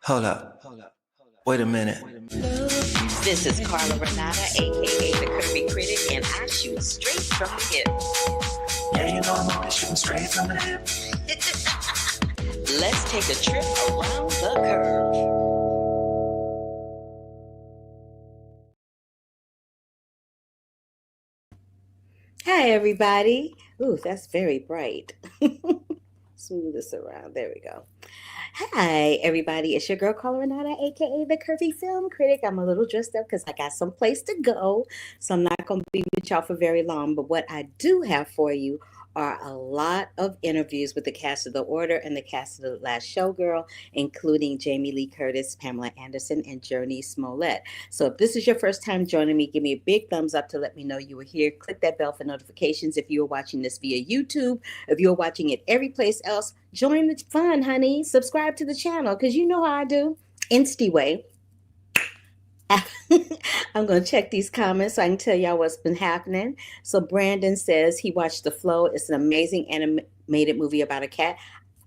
Hold up. Wait a minute. This is Carla Renata, aka the Curvy Critic, and I shoot straight from the hip. Yeah, you know I'm always shooting straight from the hip. Let's take a trip around the curve. Hi, everybody. Ooh, that's very bright. Smooth this around. There we go. Hi, everybody. It's your girl, Carla Renata, aka the Curvy Film Critic. I'm a little dressed up because I got some place to go, so I'm not going to be with y'all for very long. But what I do have for you are a lot of interviews with the cast of The Order and the cast of The Last Showgirl, including Jamie Lee Curtis, Pamela Anderson, and Jurnee Smolett. So if this is your first time joining me, give me a big thumbs up to let me know you were here. Click that bell for notifications if you're watching this via YouTube. If you're watching it every place else, join the fun, honey. Subscribe to the channel because you know how I do. Insty way. I'm going to check these comments so I can tell y'all what's been happening. So Brandon says he watched The Flow. It's an amazing animated movie about a cat.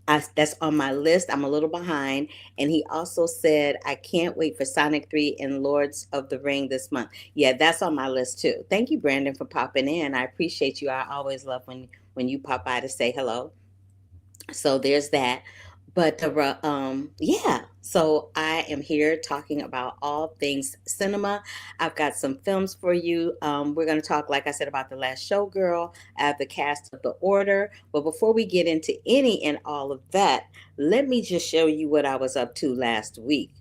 That's on my list. I'm a little behind. And he also said, I can't wait for Sonic 3 and Lords of the Ring this month. Yeah, that's on my list too. Thank you, Brandon, for popping in. I appreciate you. I always love when you pop by to say hello. So there's that. But yeah, so I am here talking about all things cinema. I've got some films for you. We're going to talk, like I said, about The Last Showgirl. I have the cast of The Order. But before we get into any and all of that, let me just show you what I was up to last week.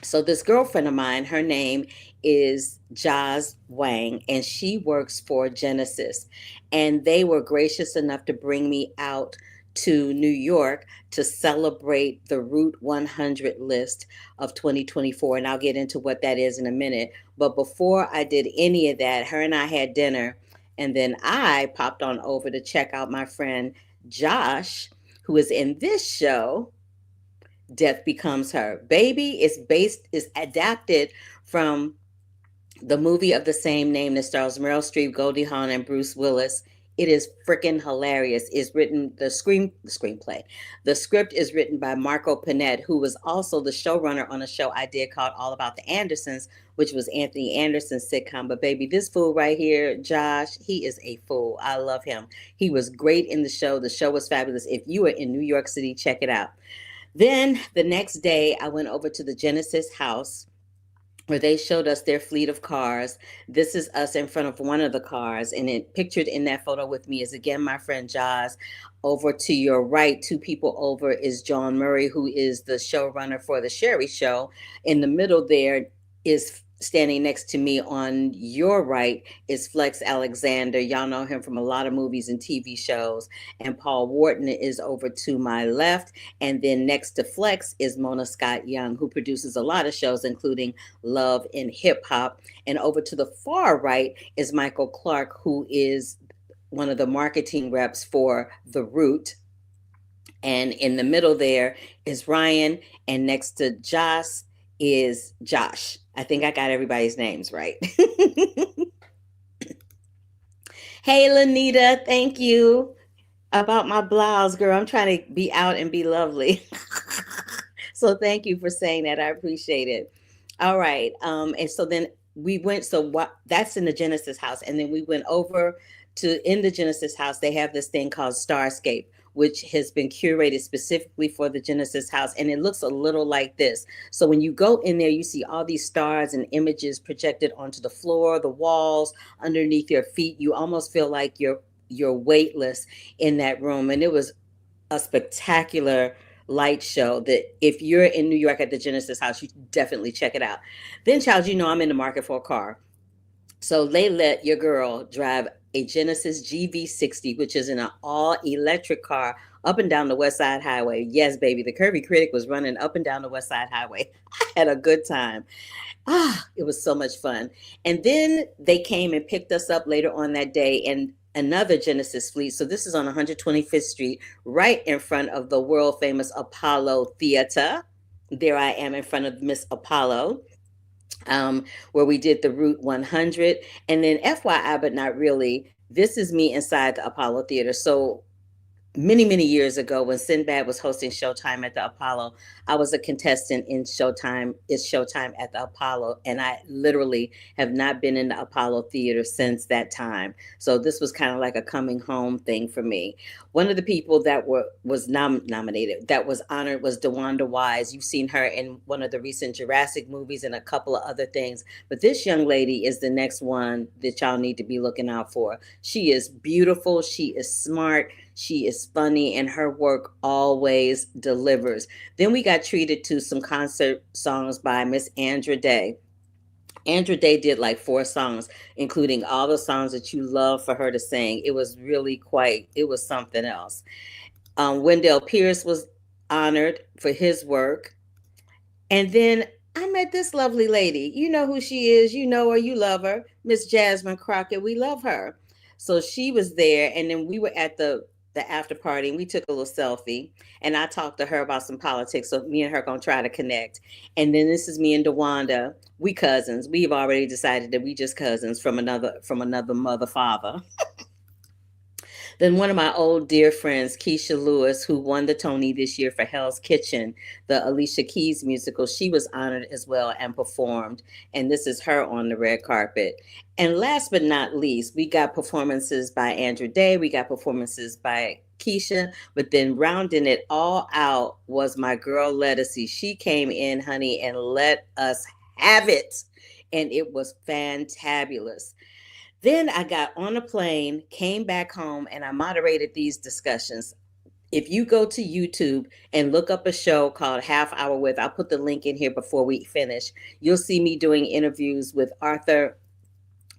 So this girlfriend of mine, her name is Jaz Wang, and she works for Genesis. And they were gracious enough to bring me out to New York to celebrate the Route 100 list of 2024. And I'll get into what that is in a minute. But before I did any of that, her and I had dinner. And then I popped on over to check out my friend Josh, who is in this show, Death Becomes Her. Baby is adapted from the movie of the same name that stars Meryl Streep, Goldie Hawn, and Bruce Willis. It is freaking hilarious. It's written the screenplay. The script is written by Marco Panett, who was also the showrunner on a show I did called All About the Andersons, which was Anthony Anderson's sitcom. But baby, this fool right here, Josh, he is a fool. I love him. He was great in the show. The show was fabulous. If you are in New York City, check it out. Then the next day, I went over to the Genesis house where they showed us their fleet of cars. This is us in front of one of the cars. And it pictured in that photo with me is again my friend Jaws. Over to your right, two people over is John Murray, who is the showrunner for the Sherry Show. In the middle there is standing next to me on your right is Flex Alexander. Y'all know him from a lot of movies and TV shows. And Paul Wharton is over to my left. And then next to Flex is Mona Scott Young, who produces a lot of shows, including Love and Hip Hop. And over to the far right is Michael Clark, who is one of the marketing reps for The Root. And in the middle there is Ryan. And next to Josh is Josh. I think I got everybody's names right. Hey, Lanita, thank you. About my blouse, girl. I'm trying to be out and be lovely. So thank you for saying that. I appreciate it. All right. And so then we went, so what that's in the Genesis house. And then we went over to in the Genesis house, they have this thing called Starscape, which has been curated specifically for the Genesis house. And it looks a little like this. So when you go in there, you see all these stars and images projected onto the floor, the walls, underneath your feet. You almost feel like you're weightless in that room. And it was a spectacular light show that if you're in New York at the Genesis house, you definitely check it out. Then, child, you know I'm in the market for a car. So they let your girl drive a Genesis GV60, which is an all-electric car, up and down the West Side Highway. Yes, baby, the Curvy Critic was running up and down the West Side Highway. I had a good time. It was so much fun. And then they came and picked us up later on that day and another Genesis fleet. So this is on 125th Street, right in front of the world famous Apollo Theater. There I am in front of Miss Apollo. Where we did the Route 100. And then FYI, but not really, this is me inside the Apollo Theater. So many, many years ago when Sinbad was hosting Showtime at the Apollo. I was a contestant in Showtime at the Apollo, and I literally have not been in the Apollo Theater since that time. So this was kind of like a coming home thing for me. One of the people that was nominated, that was honored, was DeWanda Wise. You've seen her in one of the recent Jurassic movies and a couple of other things. But this young lady is the next one that y'all need to be looking out for. She is beautiful. She is smart. She is funny, and her work always delivers. Then we got treated to some concert songs by Miss Andra Day. Andra Day did like 4 songs, including all the songs that you love for her to sing. It was really it was something else. Wendell Pierce was honored for his work. And then I met this lovely lady. You know who she is. You know her. You love her. Miss Jasmine Crockett. We love her. So she was there. And then we were at the after party, and we took a little selfie. And I talked to her about some politics. So me and her going to try to connect. And then this is me and DeWanda. We cousins. We've already decided that we just cousins from another mother, father. Then one of my old dear friends, Keisha Lewis, who won the Tony this year for Hell's Kitchen, the Alicia Keys musical, she was honored as well and performed. And this is her on the red carpet. And last but not least, we got performances by Andra Day. We got performances by Keisha, but then rounding it all out was my girl Lettucey. She came in, honey, and let us have it. And it was fantabulous. Then I got on a plane, came back home, and I moderated these discussions. If you go to YouTube and look up a show called Half Hour With, I'll put the link in here before we finish. You'll see me doing interviews with Arthur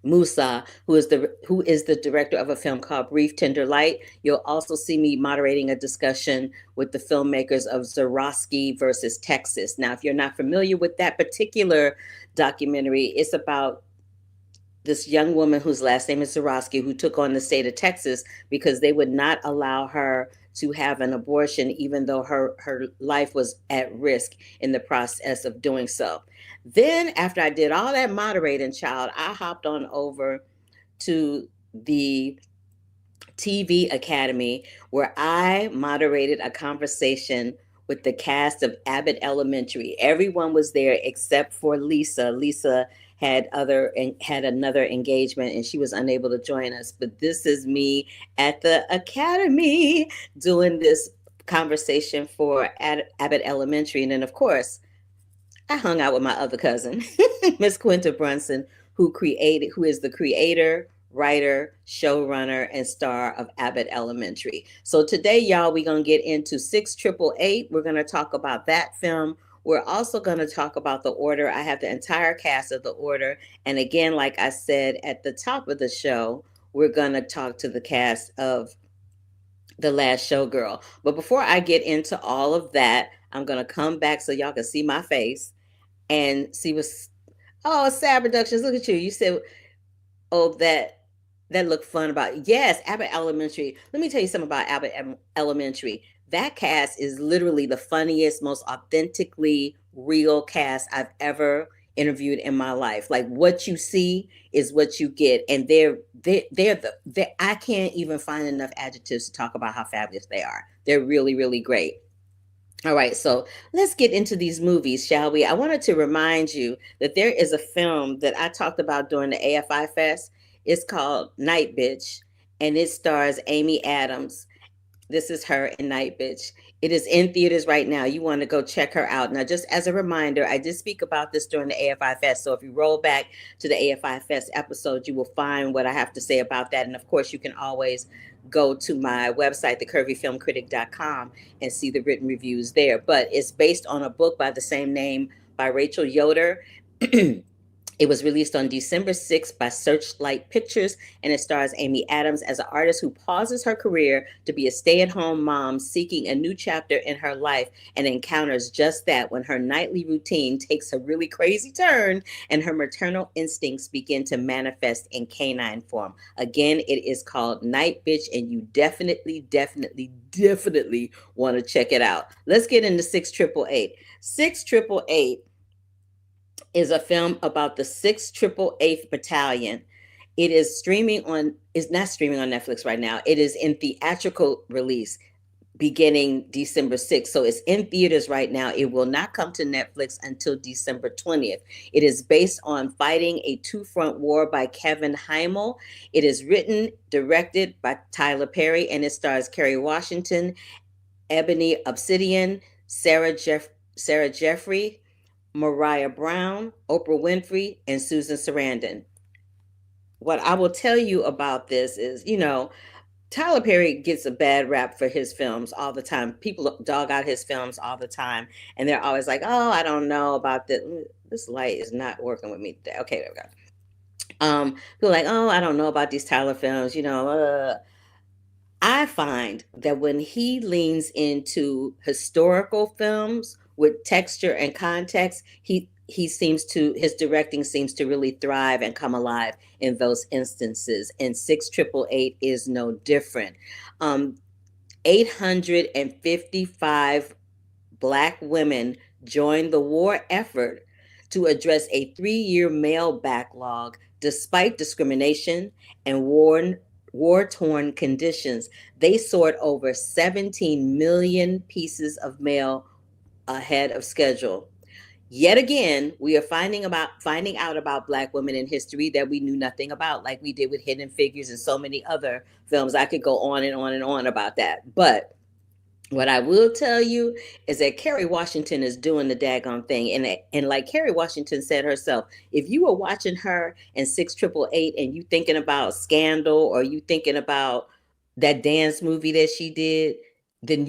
Musa, who is the director of a film called Brief Tender Light. You'll also see me moderating a discussion with the filmmakers of Zorowski versus Texas. Now, if you're not familiar with that particular documentary, it's about this young woman whose last name is Zorowski, who took on the state of Texas because they would not allow her to have an abortion, even though her life was at risk in the process of doing so. Then after I did all that moderating, child, I hopped on over to the TV Academy, where I moderated a conversation with the cast of Abbott Elementary. Everyone was there except for Lisa. Lisa had another engagement and she was unable to join us. But this is me at the Academy doing this conversation for Abbott Elementary. And then of course, I hung out with my other cousin, Miss Quinta Brunson, who is the creator, writer, showrunner, and star of Abbott Elementary. So today, y'all, we're going to get into 6888. We're going to talk about that film. We're also going to talk about The Order. I have the entire cast of The Order. And again, like I said at the top of the show, we're going to talk to the cast of The Last Showgirl. But before I get into all of that, I'm going to come back so y'all can see my face and see what's... Oh, Sad Productions, look at you. You said, oh, that looked fun about... Yes, Abbott Elementary. Let me tell you something about Abbott Elementary. That cast is literally the funniest, most authentically real cast I've ever interviewed in my life. Like, what you see is what you get. And I can't even find enough adjectives to talk about how fabulous they are. They're really, really great. All right, so let's get into these movies, shall we? I wanted to remind you that there is a film that I talked about during the AFI Fest. It's called Nightbitch, and it stars Amy Adams. This is her in Nightbitch. It is in theaters right now. You want to go check her out. Now, just as a reminder, I did speak about this during the AFI Fest. So if you roll back to the AFI Fest episode, you will find what I have to say about that. And of course, you can always go to my website, thecurvyfilmcritic.com, and see the written reviews there. But it's based on a book by the same name by Rachel Yoder. It was released on December 6th by Searchlight Pictures, and it stars Amy Adams as an artist who pauses her career to be a stay-at-home mom seeking a new chapter in her life, and encounters just that when her nightly routine takes a really crazy turn and her maternal instincts begin to manifest in canine form. Again, it is called Nightbitch, and you definitely want to check it out. Let's get into 6888. 6888 is a film about the 688th Battalion. It is not streaming on Netflix right now. It is in theatrical release. beginning December 6th. So it's in theaters right now. It will not come to Netflix until December 20th. It is based on Fighting a Two-Front War by Kevin Heimel. It is written, directed by Tyler Perry, and it stars Kerry Washington, Ebony Obsidian, Sarah Jeffrey, Mariah Brown, Oprah Winfrey, and Susan Sarandon. What I will tell you about this is, Tyler Perry gets a bad rap for his films all the time. People dog out his films all the time, and they're always like, "Oh, I don't know about this. This light is not working with me today." Okay, there we go. People are like, "Oh, I don't know about these Tyler films." I find that when he leans into historical films with texture and context, he seems to his directing seems to really thrive and come alive in those instances. And 6888 is no different. 855 Black women joined the war effort to address a 3-year male backlog despite discrimination and war-torn conditions. They soared over 17 million pieces of mail ahead of schedule. Yet again, we are finding out about Black women in history that we knew nothing about, like we did with Hidden Figures and so many other films. I could go on and on and on about that. But what I will tell you is that Kerry Washington is doing the daggone thing. And like Kerry Washington said herself, if you were watching her in 6888 and you thinking about Scandal or you thinking about that dance movie that she did, then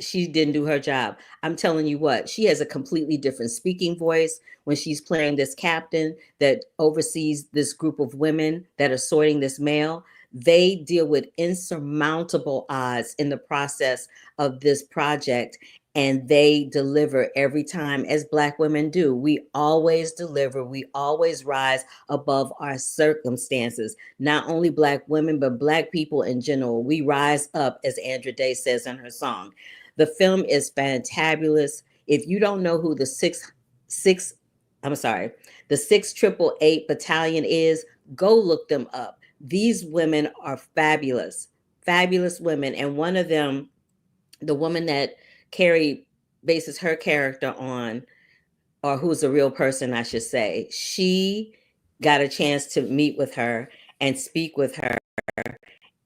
she didn't do her job. I'm telling you what, she has a completely different speaking voice when she's playing this captain that oversees this group of women that are sorting this mail. They deal with insurmountable odds in the process of this project, and they deliver every time, as Black women do. We always deliver. We always rise above our circumstances. Not only Black women, but Black people in general. We rise up, as Andra Day says in her song. The film is fantabulous. If you don't know who the 6888 Battalion is, go look them up. These women are fabulous, fabulous women. And one of them, the woman that Carrie bases her character on, or who's a real person, I should say, she got a chance to meet with her and speak with her.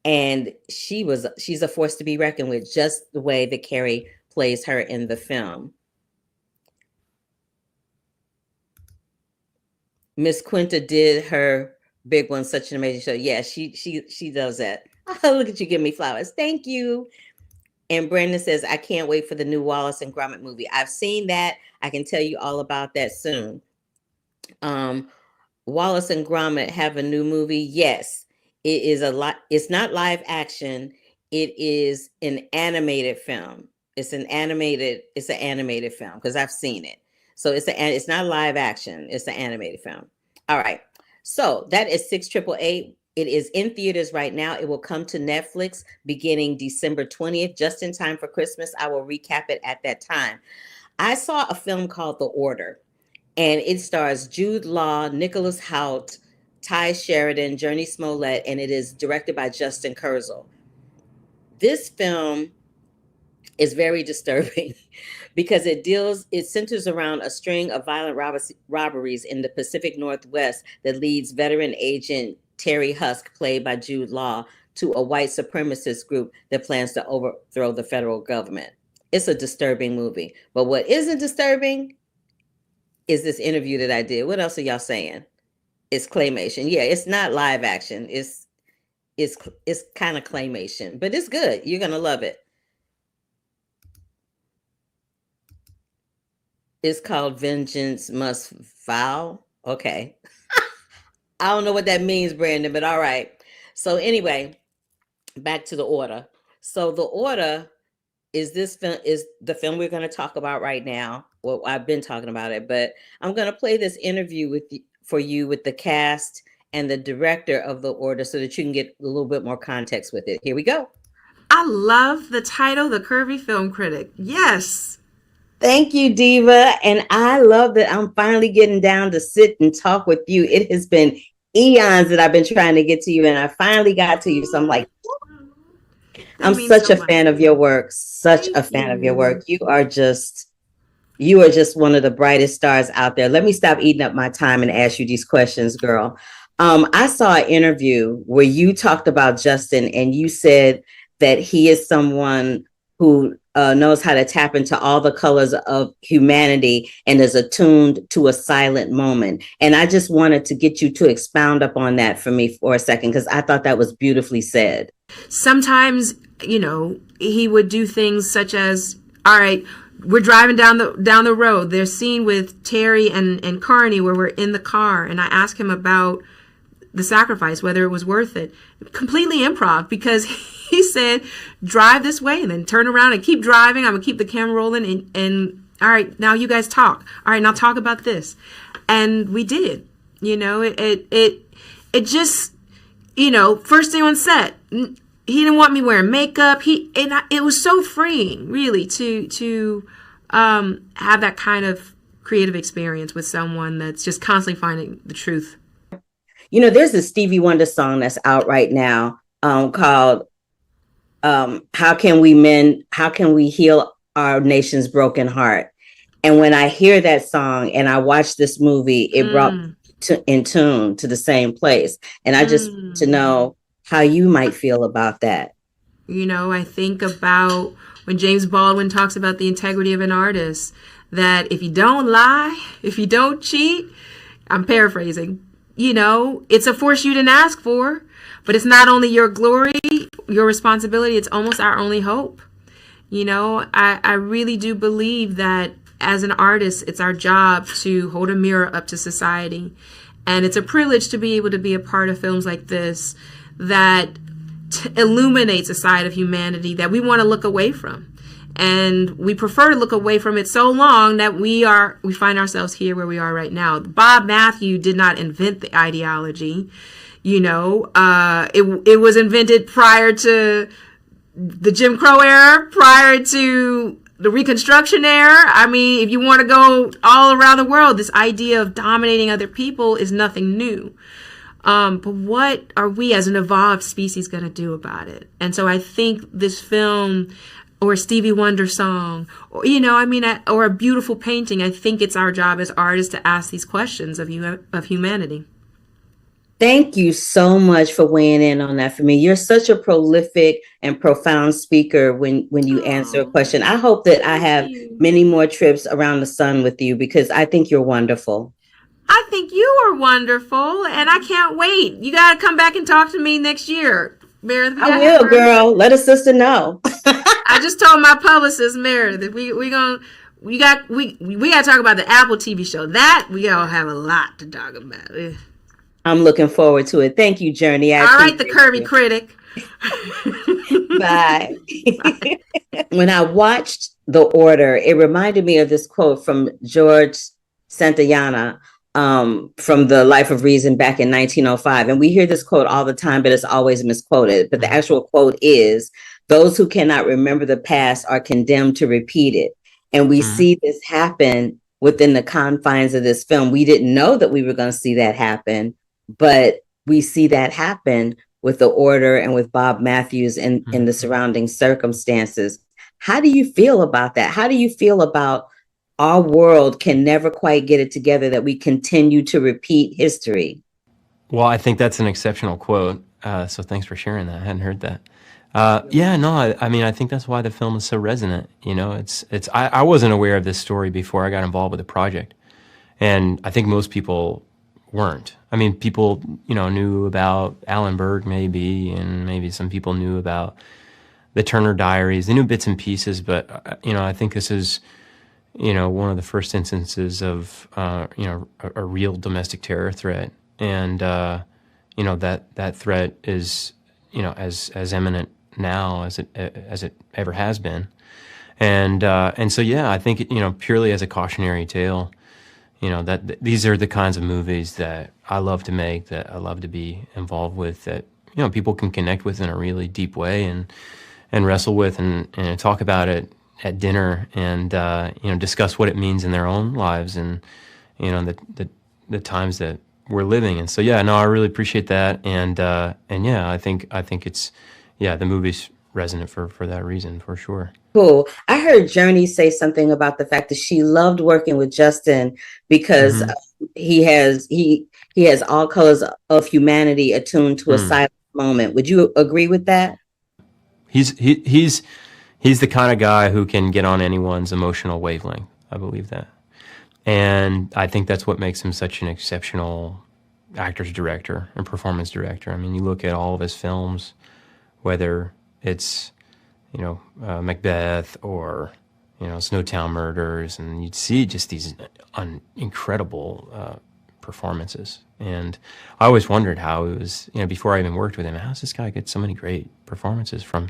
And she's a force to be reckoned with, just the way that Carrie plays her in the film. Miss Quinta did her big one, Such an Amazing Show. Yeah, she does that. Oh, look at you, give me flowers. Thank you. And Brandon says, I can't wait for the new Wallace and Gromit movie. I've seen that. I can tell you all about that soon. Wallace and Gromit have a new movie. Yes, it is it's not live action. It is an animated film. It's an animated film because I've seen it. So it's not live action. It's an animated film. All right. So that is 6888. It is in theaters right now. It will come to Netflix beginning December 20th, just in time for Christmas. I will recap it at that time. I saw a film called The Order, and it stars Jude Law, Nicholas Hoult, Ty Sheridan, Jurnee Smolett, and it is directed by Justin Kurzel. This film is very disturbing because it centers around a string of violent robberies in the Pacific Northwest that leads veteran agent Terry Husk, played by Jude Law, to a white supremacist group that plans to overthrow the federal government. It's a disturbing movie. But what isn't disturbing is this interview that I did. What else are y'all saying? It's claymation. Yeah, it's not live action. It's kind of claymation, but it's good. You're going to love it. It's called Vengeance Must Foul. Okay. I don't know what that means, Brandon, but all right. So anyway, back to The Order. So The Order is the film we're going to talk about right now. Well, I've been talking about it, but I'm going to play this interview for you with the cast and the director of The Order so that you can get a little bit more context with it. Here we go. I love the title, The Curvy Film Critic. Yes. Thank you, Diva. And I love that I'm finally getting down to sit and talk with you. It has been eons that I've been trying to get to you, and I finally got to you. So I'm like, That I'm means such so a much. fan of your work. Such a Thank fan of your work. you. You are just one of the brightest stars out there. Let me stop eating up my time and ask you these questions, girl. I saw an interview where you talked about Justin and you said that he is someone who knows how to tap into all the colors of humanity and is attuned to a silent moment. And I just wanted to get you to expound upon that for me for a second, because I thought that was beautifully said. Sometimes, he would do things such as, all right, we're driving down the road. There's a scene with Terry and Carney where we're in the car, and I ask him about the sacrifice, whether it was worth it. Completely improv, because he said, drive this way and then turn around and keep driving. I'm gonna keep the camera rolling and all right, now you guys talk. All right, now talk about this. And we did. It just, first day on set, he didn't want me wearing makeup. It was so freeing, really, to have that kind of creative experience with someone that's just constantly finding the truth. There's this Stevie Wonder song that's out right now called How Can We Heal Our Nation's Broken Heart? And when I hear that song and I watch this movie, it brought me in tune to the same place. And I just want to know how you might feel about that. I think about when James Baldwin talks about the integrity of an artist, that if you don't lie, if you don't cheat, I'm paraphrasing, it's a force you didn't ask for, but it's not only your glory, your responsibility, it's almost our only hope. I really do believe that as an artist, it's our job to hold a mirror up to society. And it's a privilege to be able to be a part of films like this that illuminates a side of humanity that we want to look away from. And we prefer to look away from it so long that we find ourselves here where we are right now. Bob Matthew did not invent the ideology. It was invented prior to the Jim Crow era, prior to the Reconstruction era. I mean, if you want to go all around the world, this idea of dominating other people is nothing new. But what are we as an evolved species going to do about it? And so I think this film, or a Stevie Wonder song, or, or a beautiful painting, I think it's our job as artists to ask these questions of humanity. Thank you so much for weighing in on that for me. You're such a prolific and profound speaker when you answer a question. I hope that I have many more trips around the sun with you, because I think you're wonderful. I think you are wonderful, and I can't wait. You got to come back and talk to me next year, Meredith. I will, girl. Let a sister know. I just told my publicist, Meredith, we got to talk about the Apple TV show. That we all have a lot to talk about. I'm looking forward to it. Thank you, Jurnee. All right, the curvy critic. Bye. When I watched The Order, it reminded me of this quote from George Santayana from The Life of Reason back in 1905. And we hear this quote all the time, but it's always misquoted. But the actual quote is, "Those who cannot remember the past are condemned to repeat it." And we see this happen within the confines of this film. We didn't know that we were going to see that happen, but we see that happen with The Order and with Bob Matthews and in the surrounding circumstances. How do you feel about that? How do you feel about our world can never quite get it together, that we continue to repeat history? Well, I think that's an exceptional quote. So thanks for sharing that. I hadn't heard that. I think that's why the film is so resonant. I wasn't aware of this story before I got involved with the project. And I think most people weren't. I mean, people, knew about Alan Berg maybe, and maybe some people knew about the Turner Diaries. They knew bits and pieces, but, I think this is, one of the first instances of, a real domestic terror threat. And, that threat is, as imminent now as it ever has been. And so, yeah, I think, purely as a cautionary tale, that these are the kinds of movies that I love to make, that I love to be involved with, that, people can connect with in a really deep way and wrestle with and talk about it at dinner and, discuss what it means in their own lives and, the times that we're living. And so, yeah, no, I really appreciate that. And yeah, I think it's, yeah, the movie's resonant for that reason, for sure. Cool. I heard Jurnee say something about the fact that she loved working with Justin because he has all colors of humanity attuned to a silent moment. Would you agree with that? He's the kind of guy who can get on anyone's emotional wavelength. I believe that. And I think that's what makes him such an exceptional actor's director and performance director. I mean, you look at all of his films, whether it's, Macbeth or, Snowtown Murders, and you'd see just these incredible performances. And I always wondered how it was, before I even worked with him, how's this guy get so many great performances from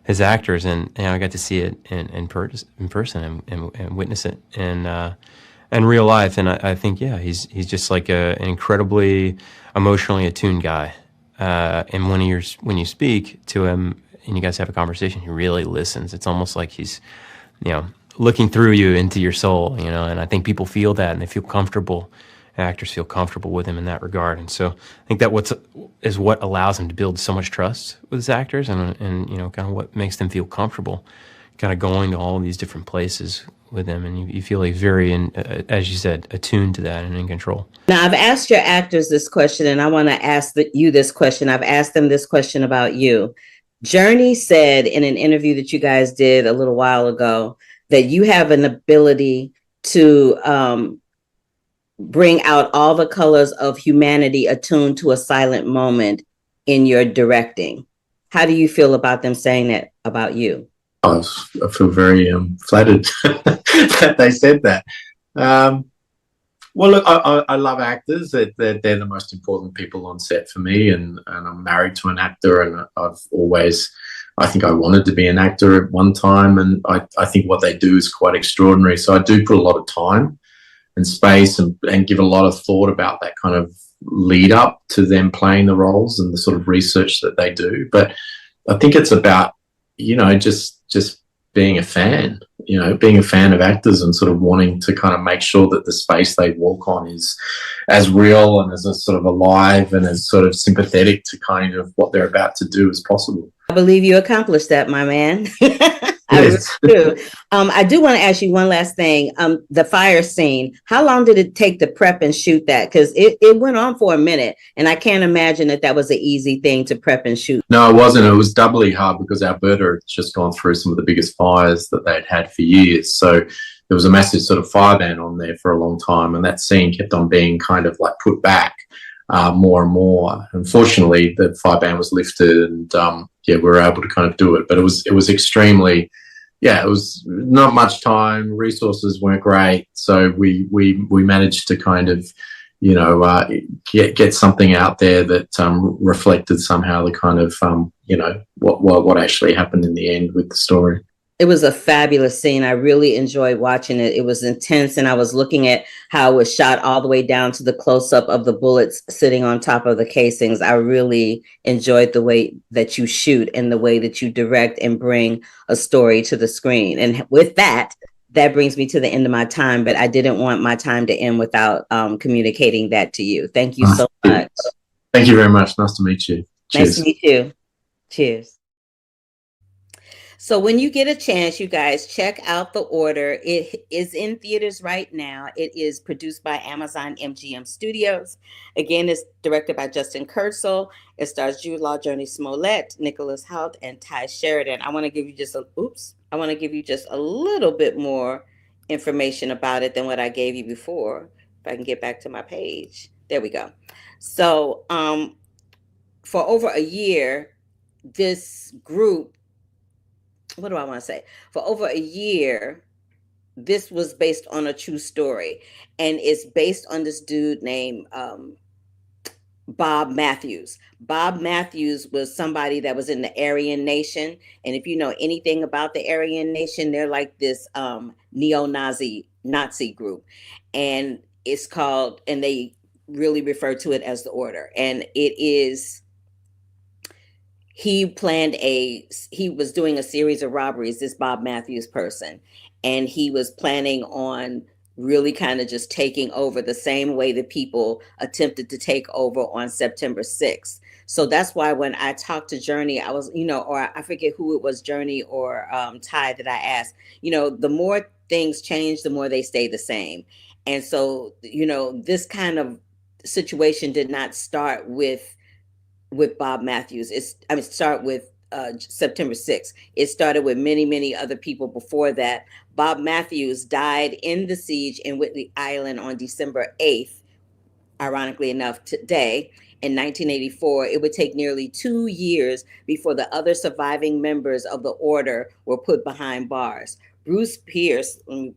his actors? And I got to see it in person and witness it in real life. And I think, he's just like an incredibly emotionally attuned guy. And when you speak to him and you guys have a conversation, he really listens. It's almost like he's, looking through you into your soul, and I think people feel that and they feel comfortable. Actors feel comfortable with him in that regard. And so I think that is what allows him to build so much trust with his actors and kind of what makes them feel comfortable kind of going to all of these different places with him. And you feel like very, as you said, attuned to that and in control. Now, I've asked your actors this question, and I want to ask you this question. I've asked them this question about you. Jurnee said in an interview that you guys did a little while ago that you have an ability to bring out all the colors of humanity attuned to a silent moment in your directing. How do you feel about them saying that about you? I feel very flattered that they said that. Well, look, I love actors. They're the most important people on set for me, and I'm married to an actor, and I think I wanted to be an actor at one time, and I think what they do is quite extraordinary. So I do put a lot of time and space and give a lot of thought about that kind of lead up to them playing the roles and the sort of research that they do. But I think it's about, just being a fan, being a fan of actors and sort of wanting to kind of make sure that the space they walk on is as real and as sort of alive and as sort of sympathetic to kind of what they're about to do as possible. I believe you accomplished that, my man. I really do. I do want to ask you one last thing. The fire scene, how long did it take to prep and shoot that? Because it went on for a minute, and I can't imagine that was an easy thing to prep and shoot. No, it wasn't. It was doubly hard because Alberta had just gone through some of the biggest fires that they'd had for years. So there was a massive sort of fire ban on there for a long time, and that scene kept on being kind of like put back more and more. Unfortunately, the fire ban was lifted, and we were able to kind of do it. But it was extremely, it was not much time. Resources weren't great, so we managed to kind of, get something out there that reflected somehow the kind of what actually happened in the end with the story. It was a fabulous scene. I really enjoyed watching it. It was intense, and I was looking at how it was shot all the way down to the close-up of the bullets sitting on top of the casings. I really enjoyed the way that you shoot and the way that you direct and bring a story to the screen. And with that brings me to the end of my time, but I didn't want my time to end without communicating that to you. Thank you so much. Thank you very much. Nice to meet you. Cheers. Nice to meet you. Cheers. So when you get a chance, you guys, check out The Order. It is in theaters right now. It is produced by Amazon MGM Studios. Again, it's directed by Justin Kurzel. It stars Jude Law, Jurnee Smolett, Nicholas Hoult, and Ty Sheridan. I want to give you just a little bit more information about it than what I gave you before. If I can get back to my page. There we go. So for over a year, this group, what do I want to say? For over a year, this was based on a true story. And it's based on this dude named Bob Matthews. Bob Matthews was somebody that was in the Aryan Nation. And if you know anything about the Aryan Nation, they're like this Nazi group. And it's called, and they really refer to it as the Order. And it is, he was doing a series of robberies, this Bob Matthews person, and he was planning on really kind of just taking over the same way that people attempted to take over on September 6th. So that's why when I talked to Jurnee, I was, or I forget who it was, Jurnee or Ty, that I asked, the more things change, the more they stay the same. And so, this kind of situation did not start with Bob Matthews. Start with September 6th. It started with many, many other people before that. Bob Matthews died in the siege in Whitley Island on December 8th, ironically enough, today. In 1984, it would take nearly 2 years before the other surviving members of the order were put behind bars. Bruce Pierce, let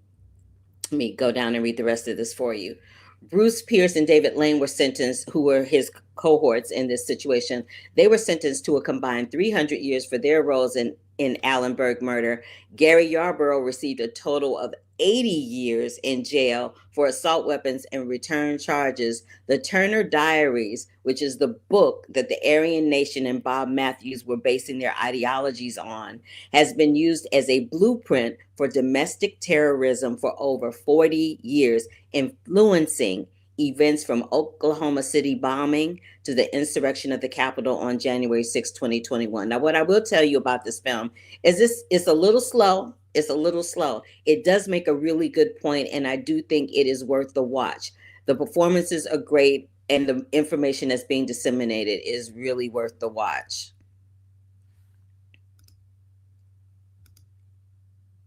me go down and read the rest of this for you. Bruce Pierce and David Lane were sentenced, who were his cohorts in this situation. They were sentenced to a combined 300 years for their roles in Allenberg murder. Gary Yarborough received a total of 80 years in jail for assault weapons and return charges. The Turner Diaries, which is the book that the Aryan Nation and Bob Matthews were basing their ideologies on, has been used as a blueprint for domestic terrorism for over 40 years, influencing events from Oklahoma City bombing to the insurrection of the Capitol on January 6, 2021. Now, what I will tell you about this film is it's a little slow. It's a little slow. It does make a really good point, and I do think it is worth the watch. The performances are great, and the information that's being disseminated is really worth the watch.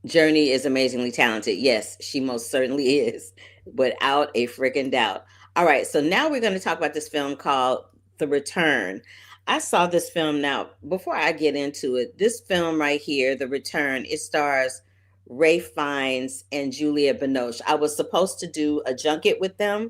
Jurnee is amazingly talented. Yes, she most certainly is, without a freaking doubt. All right, so now we're going to talk about this film called The Return. I saw this film. Now, before I get into it, this film right here, The Return, it stars Ralph Fiennes and Juliette Binoche. I was supposed to do a junket with them,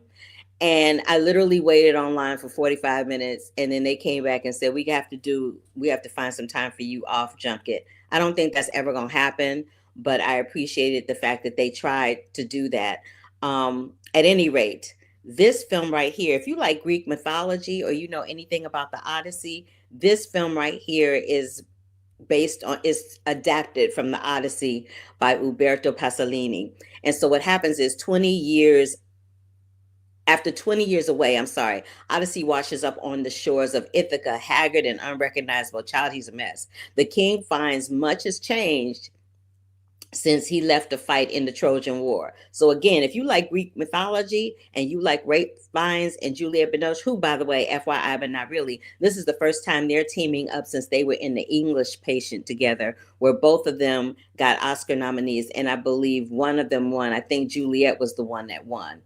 and I literally waited online for 45 minutes, and then they came back and said, we have to find some time for you off junket. I don't think that's ever going to happen, but I appreciated the fact that they tried to do that. At any rate, this film right here, if you like Greek mythology or you know anything about the Odyssey, this film right here is adapted from the Odyssey by Umberto Pasolini. And so what happens is after 20 years away, Odyssey washes up on the shores of Ithaca, haggard and unrecognizable. Child, he's a mess. The king finds much has changed since he left to fight in the Trojan War. So again, if you like Greek mythology and you like Ralph Fiennes and Juliette Binoche, who, by the way, FYI, but not really, this is the first time they're teaming up since they were in The English Patient together, where both of them got Oscar nominees, and I believe one of them won. I think Juliette was the one that won.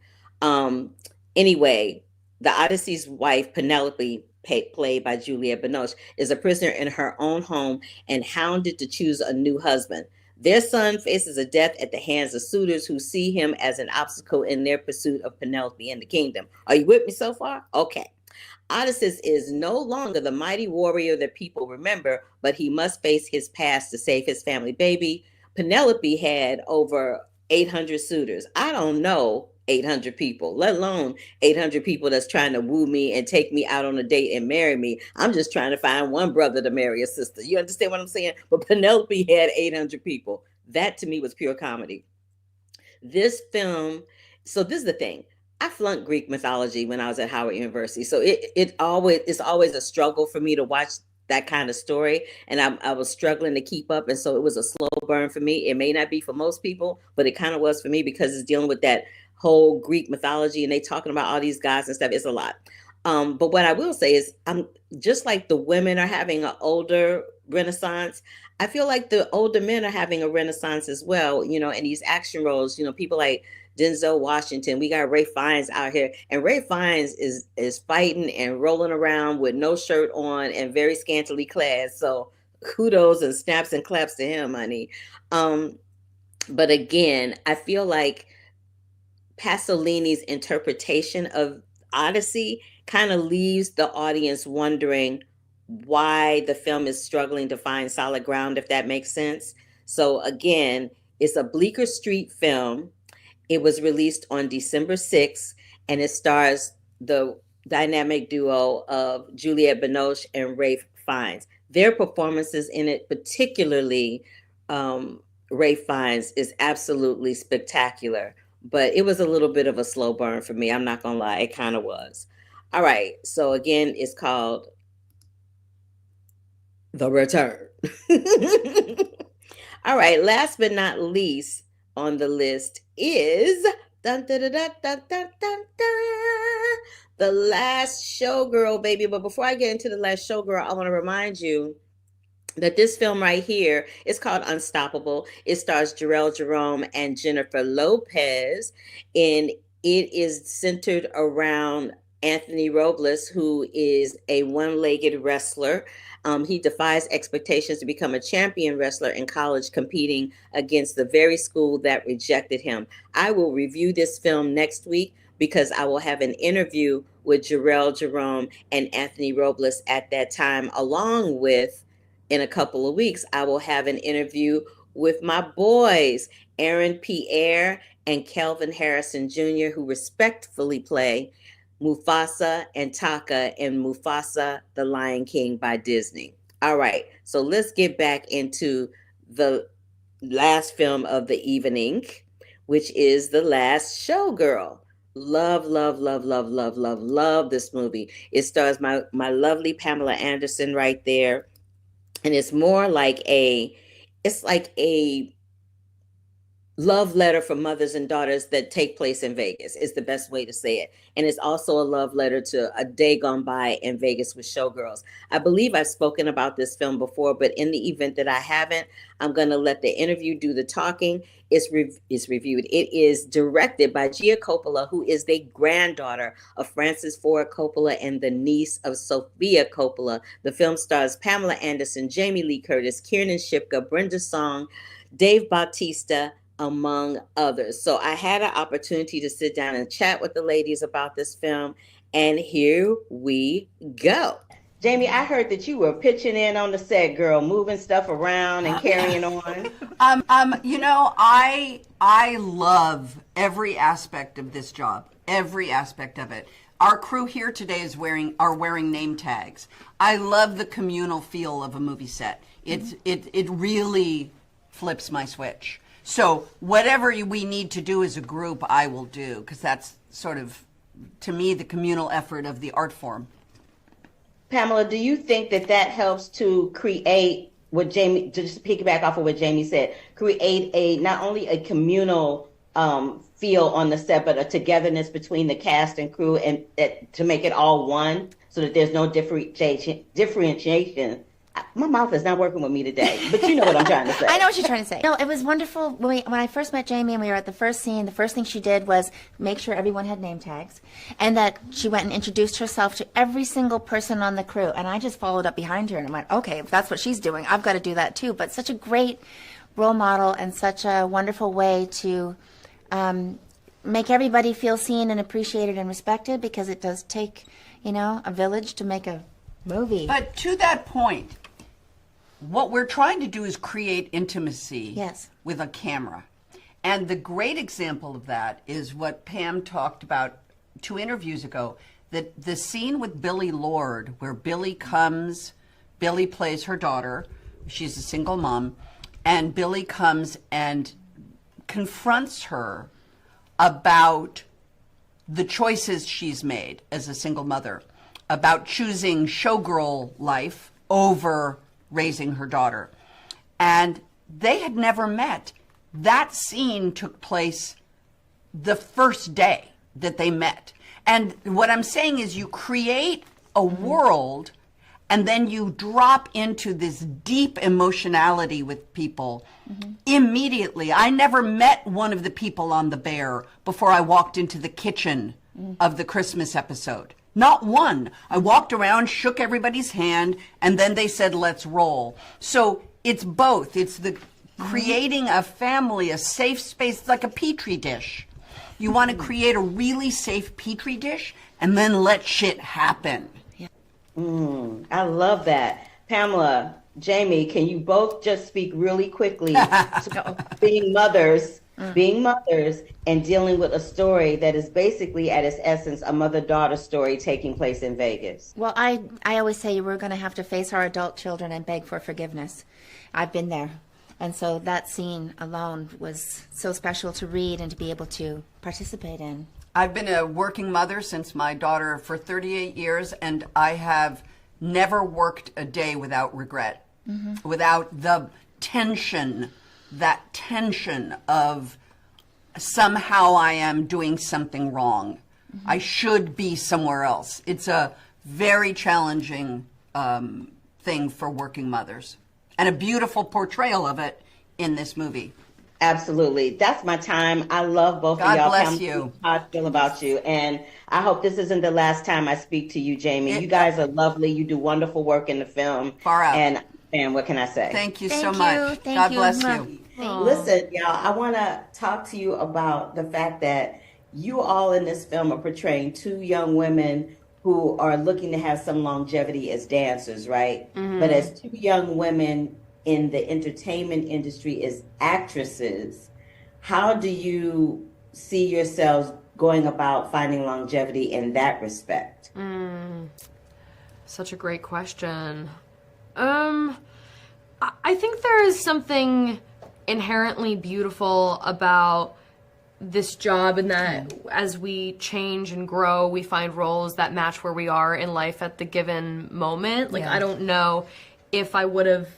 Anyway, the Odyssey's wife, Penelope, played by Juliette Binoche, is a prisoner in her own home and hounded to choose a new husband. Their son faces a death at the hands of suitors who see him as an obstacle in their pursuit of Penelope and the kingdom. Are you with me so far? Okay. Odysseus is no longer the mighty warrior that people remember, but he must face his past to save his family. Baby, Penelope had over 800 suitors. I don't know 800 people, let alone 800 people that's trying to woo me and take me out on a date and marry me. I'm just trying to find one brother to marry a sister. You understand what I'm saying? But Penelope had 800 people. That to me was pure comedy. This film, so this is the thing. I flunked Greek mythology when I was at Howard University. So it's always a struggle for me to watch that kind of story. And I was struggling to keep up. And so it was a slow burn for me. It may not be for most people, but it kind of was for me because it's dealing with that whole Greek mythology and they talking about all these guys and stuff. It's a lot. But what I will say is I'm just like the women are having an older renaissance. I feel like the older men are having a renaissance as well, in these action roles, people like Denzel Washington. We got Ralph Fiennes out here, and Ralph Fiennes is fighting and rolling around with no shirt on and very scantily clad. So kudos and snaps and claps to him, honey. But again, I feel like Pasolini's interpretation of Odyssey kind of leaves the audience wondering why the film is struggling to find solid ground, if that makes sense. So again, it's a Bleecker Street film. It was released on December 6th, and it stars the dynamic duo of Juliette Binoche and Ralph Fiennes. Their performances in it, particularly Ralph Fiennes, is absolutely spectacular. But it was a little bit of a slow burn for me. I'm not going to lie. It kind of was. All right. So again, it's called The Return. All right, last but not least on the list is dun, dun, dun, dun, dun, dun, dun, dun, The Last Showgirl, baby. But before I get into The Last Showgirl, I want to remind you that this film right here is called Unstoppable. It stars Jharrel Jerome and Jennifer Lopez, and it is centered around Anthony Robles, who is a one-legged wrestler. He defies expectations to become a champion wrestler in college, competing against the very school that rejected him. I will review this film next week because I will have an interview with Jharrel Jerome and Anthony Robles at that time, along with, in a couple of weeks, I will have an interview with my boys, Aaron Pierre and Kelvin Harrison Jr., who respectfully play Mufasa and Taka in Mufasa, the Lion King by Disney. All right, so let's get back into the last film of the evening, which is The Last Showgirl. Love, love, love, love, love, love, love this movie. It stars my lovely Pamela Anderson right there. And it's more like it's like a love letter for mothers and daughters that take place in Vegas is the best way to say it. And it's also a love letter to a day gone by in Vegas with Showgirls. I believe I've spoken about this film before, but in the event that I haven't, I'm going to let the interview do the talking. It's reviewed. It is directed by Gia Coppola, who is the granddaughter of Francis Ford Coppola and the niece of Sofia Coppola. The film stars Pamela Anderson, Jamie Lee Curtis, Kiernan Shipka, Brenda Song, Dave Bautista, among others. So I had an opportunity to sit down and chat with the ladies about this film, and here we go. Jamie, I heard that you were pitching in on the set, girl, moving stuff around and carrying on. You know, I love every aspect of this job, every aspect of it. Our crew here today are wearing name tags. I love the communal feel of a movie set. It really flips my switch. So whatever we need to do as a group, I will do, because that's sort of, to me, the communal effort of the art form. Pamela, do you think that helps to create what Jamie, just to piggyback off of what Jamie said, create not only a communal feel on the set, but a togetherness between the cast and crew, and to make it all one, so that there's no differentiation? My mouth is not working with me today, but you know what I'm trying to say. I know what you're trying to say. No, it was wonderful. When I first met Jamie and we were at the first scene, the first thing she did was make sure everyone had name tags, and that she went and introduced herself to every single person on the crew. And I just followed up behind her and I went, okay, if that's what she's doing, I've got to do that too. But such a great role model and such a wonderful way to make everybody feel seen and appreciated and respected, because it does take, a village to make a movie. But to that point, what we're trying to do is create intimacy with a camera. And the great example of that is what Pam talked about 2 interviews ago, that the scene with Billie Lourd, where Billie plays her daughter, she's a single mom, and Billie comes and confronts her about the choices she's made as a single mother, about choosing showgirl life over raising her daughter. And they had never met. That scene took place the first day that they met. And what I'm saying is, you create a world and then you drop into this deep emotionality with people immediately. I never met one of the people on The Bear before I walked into the kitchen of the Christmas episode. Not one. I walked around, shook everybody's hand, and then they said, let's roll. So it's both. It's the creating a family, a safe space. It's like a petri dish. You want to create a really safe petri dish and then let shit happen. I love that. Pamela, Jamie, can you both just speak really quickly to being mothers and dealing with a story that is basically at its essence a mother-daughter story taking place in Vegas? Well, I always say we're going to have to face our adult children and beg for forgiveness. I've been there. And so that scene alone was so special to read and to be able to participate in. I've been a working mother since my daughter for 38 years, and I have never worked a day without regret, without the tension, that tension of somehow I am doing something wrong. I should be somewhere else. It's a very challenging thing for working mothers, and a beautiful portrayal of it in this movie. Absolutely. That's my time. I love both God of y'all. bless Pamela, you. How I feel about you. And I hope this isn't the last time I speak to you, Jamie. You guys are lovely. You do wonderful work in the film. Far out. And what can I say? Thank you Thank so you. much. Thank God you. bless Mwah. you. Listen, y'all, I want to talk to you about the fact that you all in this film are portraying two young women who are looking to have some longevity as dancers, right? But as two young women in the entertainment industry as actresses, how do you see yourselves going about finding longevity in that respect? Such a great question. I think there is something inherently beautiful about this job, and that as we change and grow, we find roles that match where we are in life at the given moment. Like, I don't know if I would have,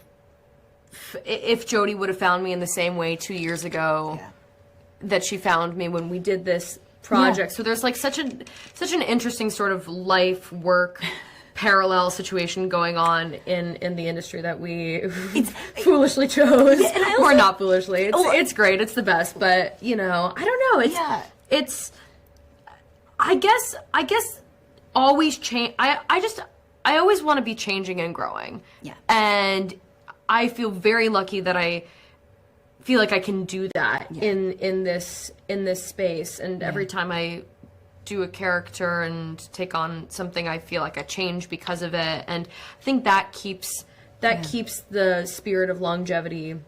if Jodie would have found me in the same way 2 years ago that she found me when we did this project. So there's like such an interesting sort of life work parallel situation going on in the industry that we foolishly chose, or not foolishly. It's great. It's the best, but you know, I don't know. It's I guess always change. I always want to be changing and growing. Yeah. And I feel very lucky that I feel like I can do that in this space. And every time I do a character and take on something, I feel like I change because of it. And I think that keeps the spirit of longevity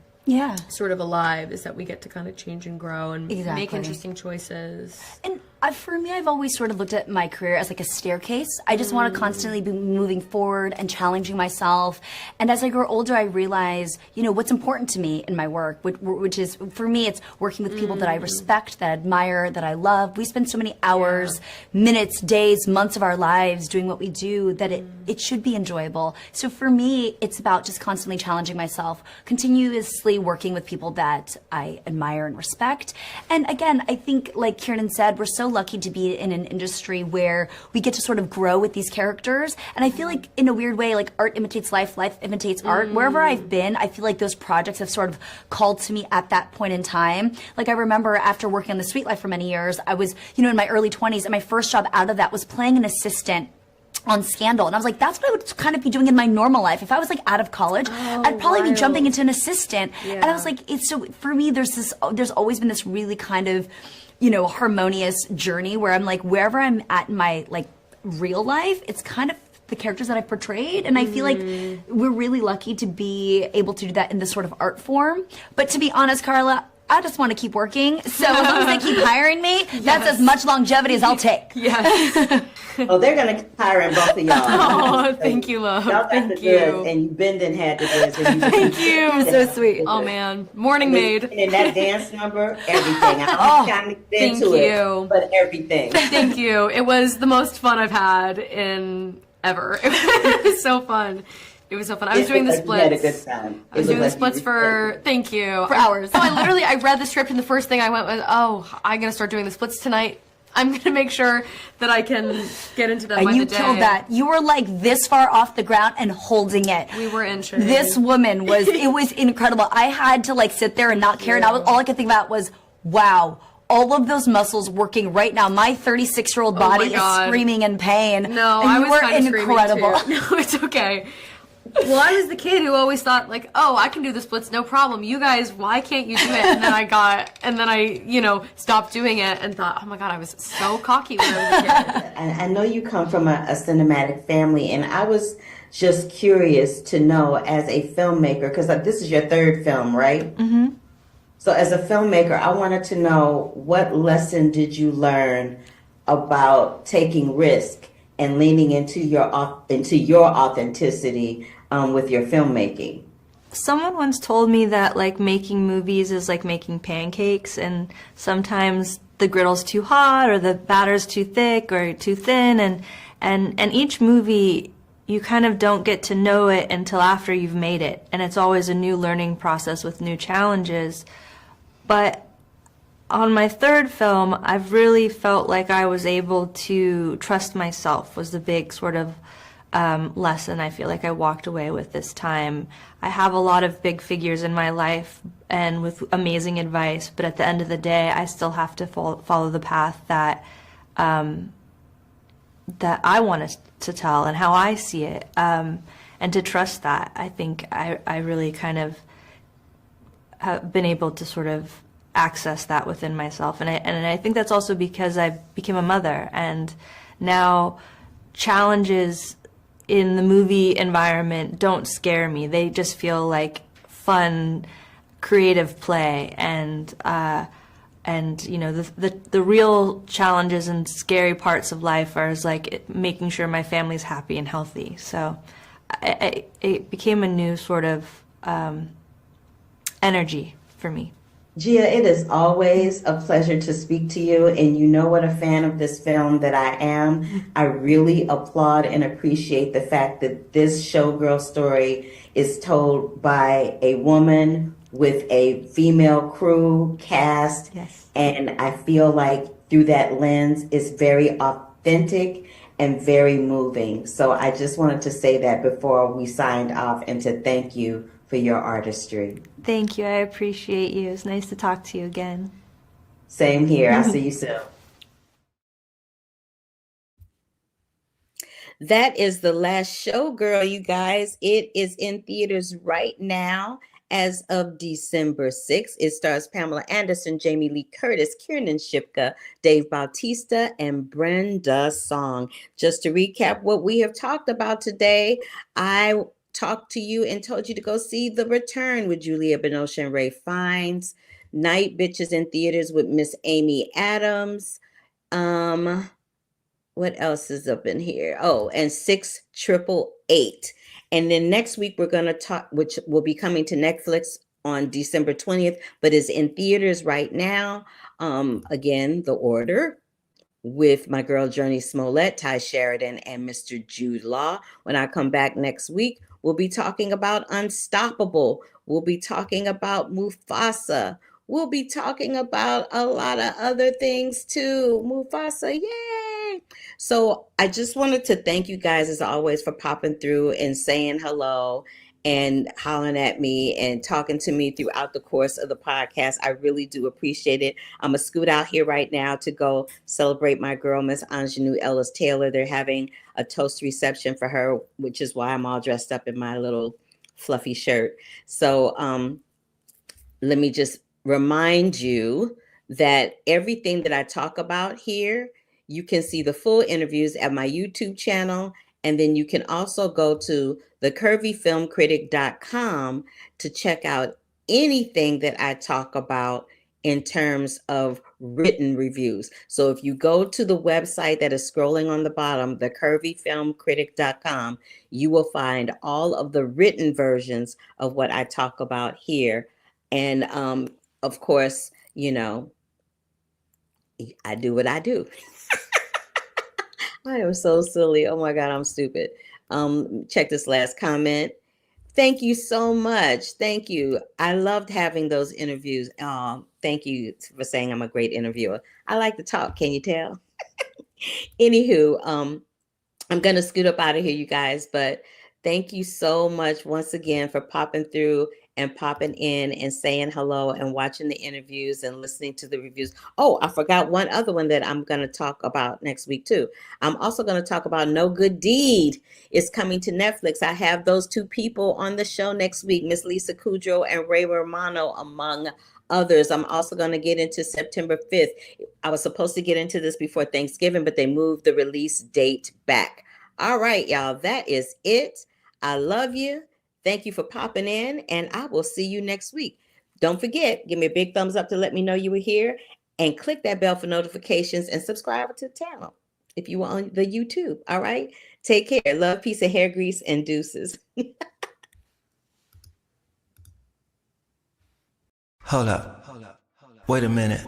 sort of alive, is that we get to kind of change and grow and make interesting choices. And for me, I've always sort of looked at my career as like a staircase. I just want to constantly be moving forward and challenging myself. And as I grow older, I realize, you know, what's important to me in my work, which is, for me, it's working with people that I respect, that I admire, that I love. We spend so many hours, minutes, days, months of our lives doing what we do that it should be enjoyable. So for me, it's about just constantly challenging myself, continuously working with people that I admire and respect. And again, I think, like Kiernan said, we're so lucky to be in an industry where we get to sort of grow with these characters. And I feel like, in a weird way, like art imitates life, life imitates art. Wherever I've been, I feel like those projects have sort of called to me at that point in time. Like, I remember after working on The Sweet Life for many years, I was, you know, in my early 20s, and my first job out of that was playing an assistant on Scandal. And I was like, that's what I would kind of be doing in my normal life. If I was like out of college, I'd probably be jumping into an assistant. And I was like, it's so, for me, there's always been this really kind of, you know, harmonious journey where I'm like, wherever I'm at in my like real life, it's kind of the characters that I portrayed. And I feel like we're really lucky to be able to do that in this sort of art form. But to be honest, Carla, I just want to keep working. So as long as they keep hiring me, that's as much longevity as I'll take. Yes. Oh, they're going to keep hiring both of y'all. Oh, thank you, love. Y'all got Thank the you. goods, and you bend and had the goods. And you Thank you. You're So sweet. Oh man, morning maid. And that dance number, everything. I'm trying to get into it, but everything. Thank you. It was the most fun I've had in ever. It was so fun. It was so fun. I was doing the splits. You had a good time. I was doing the splits for, thank you. For hours. So I read the script, and the first thing I went was, oh, I'm going to start doing the splits tonight. I'm going to make sure that I can get into them by And you the day. killed that. You were like this far off the ground and holding it. We were inching. This woman was, it was incredible. I had to like sit there and not care. And all I could think about was, wow, all of those muscles working right now. My 36-year-old body is screaming in pain. No, and I you was were kind incredible. of screaming too. No, it's okay. Well, I was the kid who always thought, like, oh, I can do the splits, no problem. You guys, why can't you do it? And then I, you know, stopped doing it and thought, oh my God, I was so cocky when I was a kid. I know you come from a cinematic family, and I was just curious to know, as a filmmaker, because this is your third film, right? Mm-hmm. So as a filmmaker, I wanted to know, what lesson did you learn about taking risk and leaning into your authenticity with your filmmaking? Someone once told me that like making movies is like making pancakes, and sometimes the griddle's too hot or the batter's too thick or too thin, and each movie you kind of don't get to know it until after you've made it. And it's always a new learning process with new challenges. But on my third film, I've really felt like I was able to trust myself was the big sort of lesson I feel like I walked away with this time. I have a lot of big figures in my life and with amazing advice, but at the end of the day, I still have to follow the path that that I want to tell and how I see it, and to trust that. I think I really kind of have been able to sort of access that within myself, and I think that's also because I became a mother, and now challenges in the movie environment don't scare me. They just feel like fun, creative play, and you know, the real challenges and scary parts of life are like making sure my family's happy and healthy. So it became a new sort of energy for me. Gia, it is always a pleasure to speak to you, and you know what a fan of this film that I am. I really applaud and appreciate the fact that this Showgirl story is told by a woman with a female crew cast. Yes. And I feel like through that lens, it's very authentic and very moving. So I just wanted to say that before we signed off, and to thank you for your artistry. Thank you. I appreciate you. It's nice to talk to you again. Same here. I'll see you soon. That is the last Showgirl, you guys. It is in theaters right now as of December 6th. It stars Pamela Anderson, Jamie Lee Curtis, Kiernan Shipka, Dave Bautista, and Brenda Song. Just to recap what we have talked about today, I talked to you and told you to go see The Return with Julia Binoche and Ray Fiennes. Nightbitch is in theaters with Miss Amy Adams. What else is up in here? Oh, and 6888. And then next week we're going to talk, which will be coming to Netflix on December 20th, but is in theaters right now. Again, The Order with my girl Jurnee Smolett, Ty Sheridan, and Mr. Jude Law. When I come back next week, we'll be talking about Unstoppable. We'll be talking about Mufasa. We'll be talking about a lot of other things too. Mufasa, yay! So I just wanted to thank you guys as always for popping through and saying hello and hollering at me and talking to me throughout the course of the podcast. I really do appreciate it. I'm going to scoot out here right now to go celebrate my girl, Miss Anjanou Ellis Taylor. They're having a toast reception for her, which is why I'm all dressed up in my little fluffy shirt. So let me just remind you that everything that I talk about here, you can see the full interviews at my YouTube channel. And then you can also go to thecurvyfilmcritic.com to check out anything that I talk about in terms of written reviews. So if you go to the website that is scrolling on the bottom, thecurvyfilmcritic.com, you will find all of the written versions of what I talk about here. And of course, you know, I do what I do. I am so silly. Oh my God, I'm stupid. Check this last comment. Thank you so much. Thank you. I loved having those interviews. Thank you for saying I'm a great interviewer. I like to talk. Can you tell? Anywho, I'm going to scoot up out of here, you guys, but thank you so much once again for popping through and popping in and saying hello and watching the interviews and listening to the reviews. Oh, I forgot one other one that I'm going to talk about next week too. I'm also going to talk about No Good Deed. It's coming to Netflix. I have those two people on the show next week, Miss Lisa Kudrow and Ray Romano, among others. I'm also going to get into September 5th. I was supposed to get into this before Thanksgiving, but they moved the release date back. All right, y'all, that is it. I love you. Thank you for popping in, and I will see you next week. Don't forget, give me a big thumbs up to let me know you were here, and click that bell for notifications and subscribe to the channel if you are on the YouTube. All right? Take care. Love, peace, and hair grease, and deuces. Hold up. Wait a minute.